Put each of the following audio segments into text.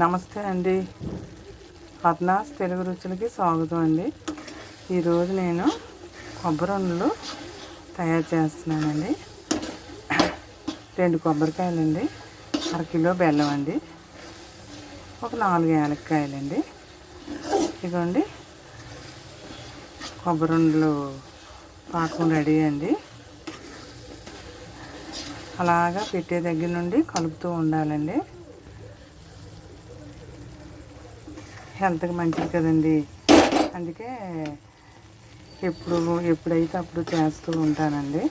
నమస్తే అండి. పద్నాస్ తెలుగు రుచులకి స్వాగతం అండి. ఈరోజు నేను కొబ్బరి ఉండలు తయారు చేస్తున్నానండి. 2 కొబ్బరికాయలండి, 1 కిలో బెల్లం అండి, ఒక 4 యాలక్కాయలండి. ఇదిగోండి కొబ్బరి ఉండలు పాకం రెడీ అండి. అలాగా పెట్టే దగ్గర నుండి కలుపుతూ ఉండాలండి. హెల్త్కి మంచిది కదండి. అందుకే ఎప్పుడైతే అప్పుడు చేస్తూ ఉంటానండి.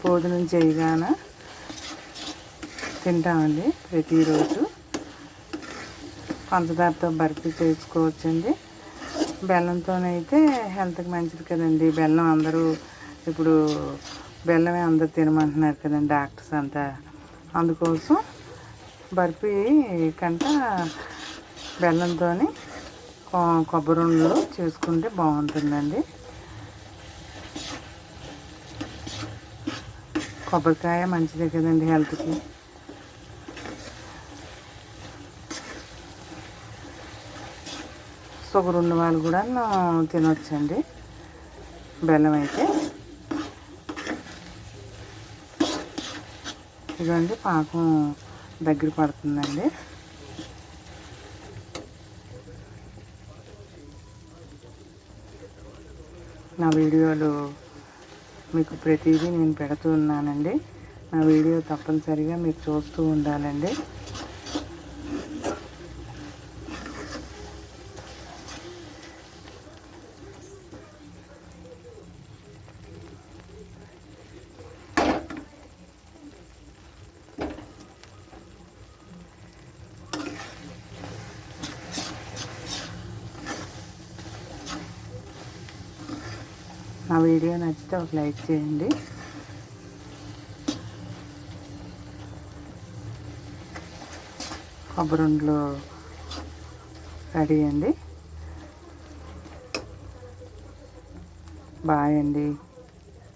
భోజనం చేయగానే తింటామండి ప్రతిరోజు. పంచదారతో బర్ఫీ చేసుకోవచ్చండి. బెల్లంతోనైతే హెల్త్కి మంచిది కదండి. బెల్లం అందరూ ఇప్పుడు బెల్లమే అందరూ తినమంటున్నారు కదండి డాక్టర్స్ అంతా. అందుకోసం బర్ఫీ కంట బెల్లంతో కొబ్బరి ఉండలు చేసుకుంటే బాగుంటుందండి. కొబ్బరికాయ మంచిదే కదండి హెల్త్కి. షుగర్ ఉన్న వాళ్ళు కూడా తినొచ్చండి బెల్లం అయితే. ఇదండి పాకం దగ్గర పడుతుందండి. నా వీడియోలు మీకు ప్రతిదీ నేను పెడుతూ ఉన్నానండి. నా వీడియో తప్పనిసరిగా మీరు చూస్తూ ఉండాలండి. నా వీడియో నచ్చితే ఒక లైక్ చేయండి. కొబ్బరి ఉండలు రెడీ అండి. బాయ్ అండి.